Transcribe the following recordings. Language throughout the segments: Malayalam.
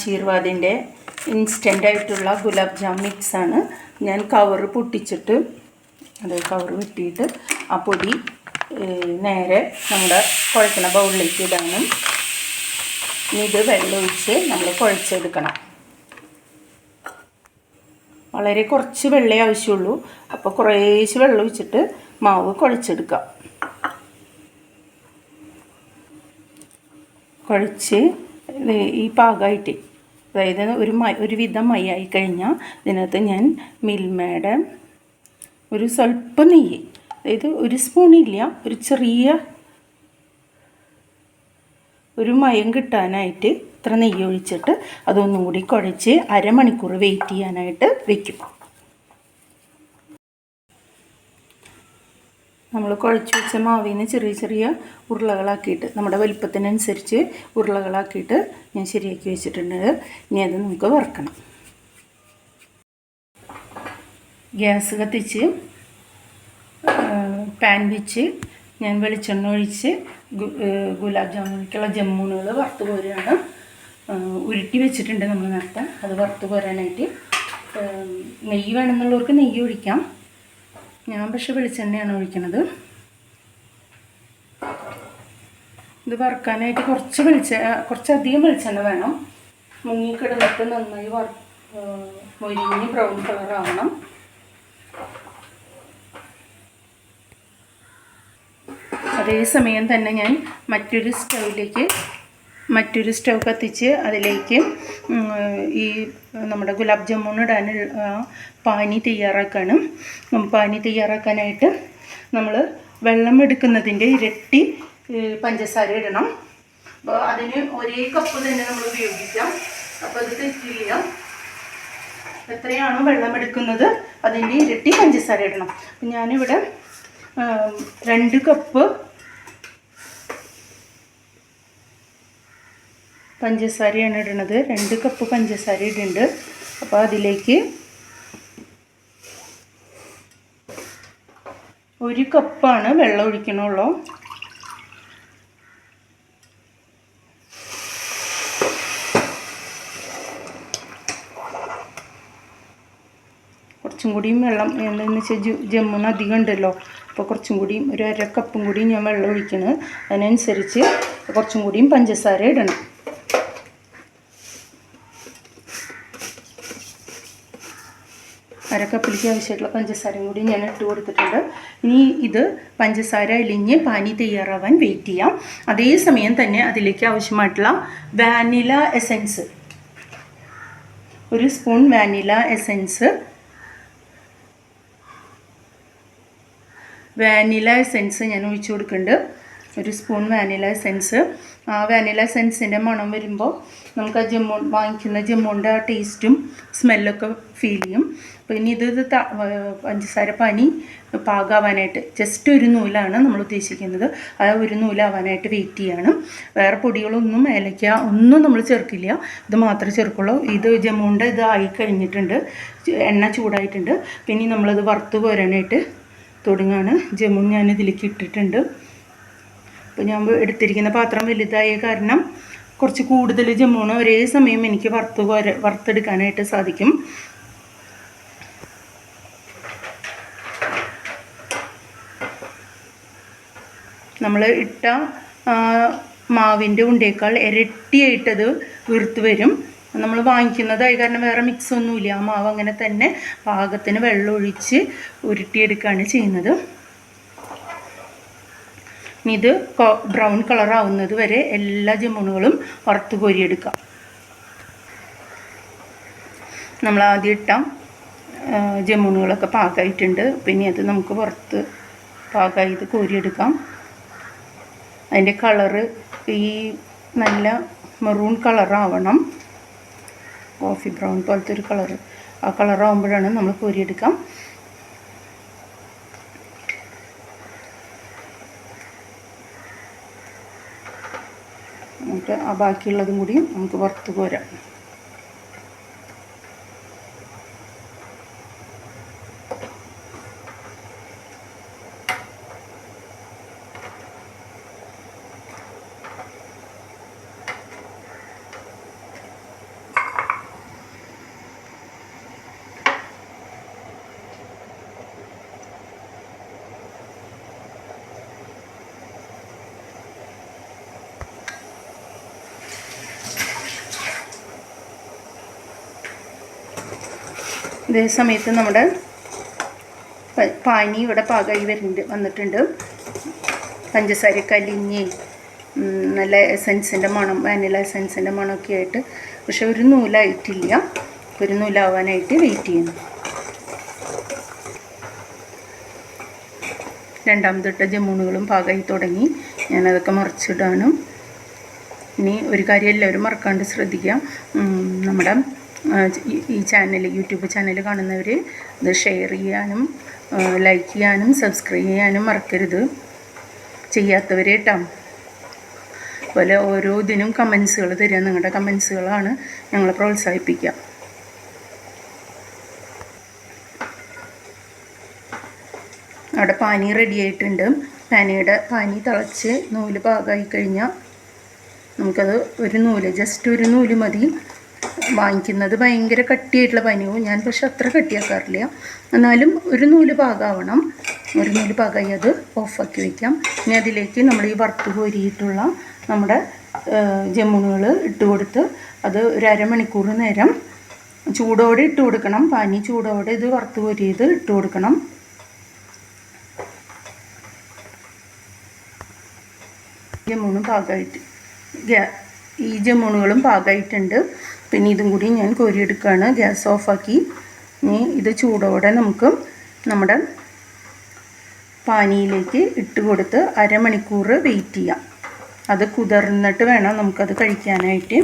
ആശീർവാദിൻ്റെ ഇൻസ്റ്റൻ്റായിട്ടുള്ള ഗുലാബ് ജാം മിക്സാണ്. ഞാൻ കവറ് പൊട്ടിച്ചിട്ട് കവർ വെട്ടിയിട്ട് ആ പൊടി നേരെ നമ്മുടെ കുഴക്കണ ബൗളിലേക്ക് ഇടാനും ഇത് വെള്ളമൊഴിച്ച് നമ്മൾ കുഴച്ചെടുക്കണം. വളരെ കുറച്ച് വെള്ളമേ ആവശ്യമുള്ളൂ. അപ്പോൾ കുറേശ്ശെ വെള്ളം ഒഴിച്ചിട്ട് മാവ് കുഴച്ചെടുക്കാം. കുഴച്ച് ഈ പാകമായിട്ട്, അതായത് ഒരുവിധം മയ്യായി കഴിഞ്ഞാൽ ഇതിനകത്ത് ഞാൻ മിൽമയുടെ ഒരു സ്വല്പം നെയ്യ്, അതായത് ഒരു സ്പൂണില്ല, ഒരു ചെറിയ ഒരു മയം കിട്ടാനായിട്ട് ഇത്ര നെയ്യ് ഒഴിച്ചിട്ട് അതൊന്നും കൂടി കുഴച്ച് അരമണിക്കൂർ വെയിറ്റ് ചെയ്യാനായിട്ട് വെക്കും. നമ്മൾ കുഴച്ച് വെച്ച മാവിന് ചെറിയ ചെറിയ ഉരുളകളാക്കിയിട്ട് നമ്മുടെ വലിപ്പത്തിനനുസരിച്ച് ഉരുളകളാക്കിയിട്ട് ഞാൻ ശരിയാക്കി വെച്ചിട്ടുണ്ട്. ഇനി അത് നമുക്ക് വറുക്കണം. ഗ്യാസ് കത്തിച്ച് പാൻ വെച്ച് ഞാൻ വെളിച്ചെണ്ണ ഒഴിച്ച് ഗുലാബ് ജാമുനിലേക്കുള്ള ജമ്മൂണുകൾ വറുത്ത് കോരുകയാണ്. ഉരുട്ടി വെച്ചിട്ടുണ്ട് നമ്മൾ നേരത്തെ, അത് വറുത്ത് കോരാനായിട്ട്. നെയ്യ് വേണമെന്നുള്ളവർക്ക് നെയ്യ് ഒഴിക്കാം. ഞാൻ പക്ഷേ വെളിച്ചെണ്ണയാണ് ഒഴിക്കണത്. ഇത് വറുക്കാനായിട്ട് കുറച്ചധികം വെളിച്ചെണ്ണ വേണം. മുങ്ങിക്കിടന്നിട്ട് നന്നായി മൊരിഞ്ഞ് ബ്രൗൺ കളറാവണം. അതേസമയം തന്നെ ഞാൻ മറ്റൊരു സ്റ്റൗ കത്തിച്ച് അതിലേക്ക് ഈ നമ്മുടെ ഗുലാബ് ജാമുൻ ഇടാനുള്ള പാനി തയ്യാറാക്കാണ്. പാനി തയ്യാറാക്കാനായിട്ട് നമ്മൾ വെള്ളം എടുക്കുന്നതിൻ്റെ ഇരട്ടി പഞ്ചസാര ഇടണം. അപ്പോൾ അതിന് ഒരേ കപ്പ് തന്നെ നമ്മൾ ഉപയോഗിക്കാം. അപ്പോൾ അത് തെറ്റില്ല. എത്രയാണോ വെള്ളം എടുക്കുന്നത് അതിൻ്റെ ഇരട്ടി പഞ്ചസാര ഇടണം. അപ്പം ഞാനിവിടെ 2 കപ്പ് പഞ്ചസാരയാണ് ഇടുന്നത്. 2 കപ്പ് പഞ്ചസാര ഇടുന്നുണ്ട്. അപ്പോൾ അതിലേക്ക് 1 കപ്പാണ് വെള്ളം ഒഴിക്കണുള്ളൂ. കുറച്ചും കൂടിയും വെള്ളം, എന്താണെന്ന് വെച്ചാൽ ജമ്മുന് അധികം ഉണ്ടല്ലോ, അപ്പോൾ കുറച്ചും കൂടിയും ഒരു 1/2 കപ്പും കൂടി ഞാൻ വെള്ളം ഒഴിക്കണം. അതിനനുസരിച്ച് കുറച്ചും കൂടിയും പഞ്ചസാര ഇടണം. അരക്കപ്പിലേക്ക് ആവശ്യമായിട്ടുള്ള പഞ്ചസാരയും കൂടി ഞാൻ ഇട്ട് കൊടുത്തിട്ടുണ്ട്. ഇനി ഇത് പഞ്ചസാര അലിഞ്ഞ് പാനി തയ്യാറാവാൻ വെയിറ്റ് ചെയ്യാം. അതേസമയം തന്നെ അതിലേക്ക് ആവശ്യമായിട്ടുള്ള vanilla essence, 1 spoon vanilla essence ഞാൻ ഒഴിച്ചു കൊടുക്കുന്നുണ്ട്. 1 സ്പൂൺ വാനില എസൻസ്. ആ വാനില എസൻസിൻ്റെ മണം വരുമ്പോൾ നമുക്ക് ആ വാങ്ങിക്കുന്ന ജമ്മുൻ്റെ ആ ടേസ്റ്റും സ്മെല്ലൊക്കെ ഫീൽ ചെയ്യും. അപ്പോൾ ഇനി ഇത് പഞ്ചസാര പാനി പാകാവാനായിട്ട് ജസ്റ്റ് 1 നൂലാണ് നമ്മൾ ഉദ്ദേശിക്കുന്നത്. ആ 1 നൂലാവാനായിട്ട് വെയിറ്റ് ചെയ്യണം. വേറെ പൊടികളൊന്നും, ഏലക്ക ഒന്നും നമ്മൾ ചേർക്കില്ല. ഇത് മാത്രമേ ചേർക്കുള്ളൂ. ഇത് ജമ്മുൻ്റെ ഇത് ആയി കഴിഞ്ഞിട്ടുണ്ട്, എണ്ണ ചൂടായിട്ടുണ്ട്. പിന്നെ നമ്മളത് വറുത്ത് കോരാനായിട്ട് തുടങ്ങുകയാണ്. ജമ്മുൻ ഞാൻ ഇതിലേക്ക് ഇട്ടിട്ടുണ്ട്. അപ്പോൾ ഞാൻ എടുത്തിരിക്കുന്ന പാത്രം വലുതായ കാരണം കുറച്ച് കൂടുതൽ ജമ്മൂണ് ഒരേ സമയം എനിക്ക് വറുത്തെടുക്കാനായിട്ട് സാധിക്കും. നമ്മൾ ഇട്ട മാവിൻ്റെ ഉണ്ടേക്കാൾ ഇരട്ടിയായിട്ടത് വീർത്ത് വരും. നമ്മൾ വാങ്ങിക്കുന്നതായി കാരണം വേറെ മിക്സൊന്നുമില്ല. ആ മാവ് അങ്ങനെ തന്നെ പാകത്തിന് വെള്ളം ഒഴിച്ച് ഉരുട്ടിയെടുക്കുകയാണ് ചെയ്യുന്നത്. ഇനി ഇത് ബ്രൗൺ കളറാവുന്നത് വരെ എല്ലാ ജമ്മുണുകളും വറുത്ത് കോരിയെടുക്കാം. നമ്മൾ ആദ്യം ഇട്ട ജമ്മുണുകളൊക്കെ പാകമായിട്ടുണ്ട്. പിന്നെ അത് നമുക്ക് പുറത്ത് പാകമായി ഇത് കോരിയെടുക്കാം. അതിൻ്റെ കളറ് ഈ നല്ല മെറൂൺ കളറാവണം, കോഫി ബ്രൗൺ പോലത്തെ ഒരു കളറ്. ആ കളറാവുമ്പോഴാണ് നമ്മൾ കോരിയെടുക്കാം. നമുക്ക് ആ ബാക്കിയുള്ളതും കൂടി നമുക്ക് വറുത്ത് കോരാം. ഇതേ സമയത്ത് നമ്മുടെ പാനി ഇവിടെ പാകമായി വന്നിട്ടുണ്ട്. പഞ്ചസാര കലിഞ്ഞ് നല്ല എസൻസിൻ്റെ മണം, വാനില എസൻസിൻ്റെ മണമൊക്കെ ആയിട്ട്. പക്ഷെ ഒരു നൂലായിട്ടില്ല. ഒരു നൂലാവാനായിട്ട് വെയിറ്റ് ചെയ്യുന്നു. രണ്ടാമതിട്ട ജമ്മൂണുകളും പാകമായി തുടങ്ങി. ഞാനതൊക്കെ മറിച്ചിടാണ്. ഇനി ഒരു കാര്യം എല്ലാവരും മറക്കാണ്ട് ശ്രദ്ധിക്കുക, നമ്മുടെ ഈ ചാനൽ, യൂട്യൂബ് ചാനൽ കാണുന്നവർ ഇത് ഷെയർ ചെയ്യാനും ലൈക്ക് ചെയ്യാനും സബ്സ്ക്രൈബ് ചെയ്യാനും മറക്കരുത്. ചെയ്യാത്തവർ കേട്ടോ. അതുപോലെ ഓരോ ഇതിനും കമൻസുകൾ തരിക. നിങ്ങളുടെ കമൻസുകളാണ് ഞങ്ങളെ പ്രോത്സാഹിപ്പിക്കുക. അവിടെ പാനി റെഡി ആയിട്ടുണ്ട്. പാനി തിളച്ച് നൂല് പാകമായി കഴിഞ്ഞാൽ നമുക്കത് ഒരു നൂല്, ജസ്റ്റ് ഒരു നൂല് മതി. വാങ്ങിക്കുന്നത് ഭയങ്കര കട്ടിയായിട്ടുള്ള പാനിയാവും. ഞാൻ പക്ഷെ അത്ര കട്ടിയാക്കാറില്ല. എന്നാലും ഒരു നൂല് പാകമാവണം. ഒരു നൂല് പാകമായി അത് ഓഫാക്കി വയ്ക്കാം. ഇനി അതിലേക്ക് നമ്മൾ ഈ വറുത്ത് കോരിയിട്ടുള്ള നമ്മുടെ ജമ്മൂണുകൾ ഇട്ട് കൊടുത്ത് അത് ഒരു അരമണിക്കൂർ നേരം ചൂടോടെ ഇട്ട് കൊടുക്കണം. പാനി ചൂടോടെ ഇത് വറുത്ത് കോരിയത് ഇട്ട് കൊടുക്കണം. ജമ്മൂണും പാകമായിട്ട് ഈ ജമ്മൂണുകളും പാകമായിട്ടുണ്ട്. പിന്നെ ഇതും കൂടി ഞാൻ കോരിയെടുക്കുകയാണ്. ഗ്യാസ് ഓഫാക്കി. ഇനി ഇത് ചൂടോടെ നമുക്ക് നമ്മുടെ പാനിയിലേക്ക് ഇട്ട് കൊടുത്ത് അരമണിക്കൂർ വെയിറ്റ് ചെയ്യാം. അത് കുതിർന്നിട്ട് വേണം നമുക്കത് കഴിക്കാനായിട്ട്.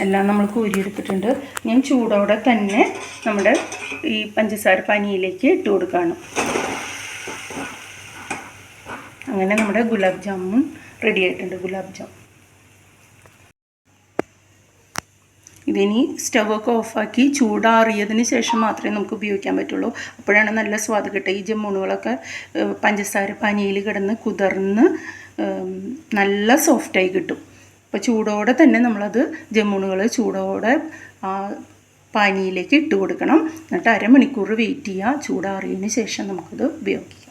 എല്ലാം നമ്മൾ കോരിയെടുത്തിട്ടുണ്ട്. ഞാൻ ചൂടോടെ തന്നെ നമ്മുടെ ഈ പഞ്ചസാര പാനിയിലേക്ക് ഇട്ട് കൊടുക്കുകയാണ്. അങ്ങനെ നമ്മുടെ ഗുലാബ് ജാമുൻ റെഡി ആയിട്ടുണ്ട്. ഗുലാബ് ജാമുൻ ഇതിനി സ്റ്റവൊക്കെ ഓഫാക്കി ചൂടാറിയതിന് ശേഷം മാത്രമേ നമുക്ക് ഉപയോഗിക്കാൻ പറ്റുള്ളൂ. അപ്പോഴാണ് നല്ല സ്വാദ് കിട്ടുക. ഈ ജമ്മൂണുകളൊക്കെ പഞ്ചസാര പാനിയിൽ കിടന്ന് കുതിർന്ന് നല്ല സോഫ്റ്റായി കിട്ടും. അപ്പോൾ ചൂടോടെ തന്നെ നമ്മളത് ജമ്മൂണുകൾ ചൂടോടെ പാനിയിലേക്ക് ഇട്ട് കൊടുക്കണം. എന്നിട്ട് അരമണിക്കൂർ വെയിറ്റ് ചെയ്യുക. ചൂടാറിയതിന് ശേഷം നമുക്കത് ഉപയോഗിക്കാം.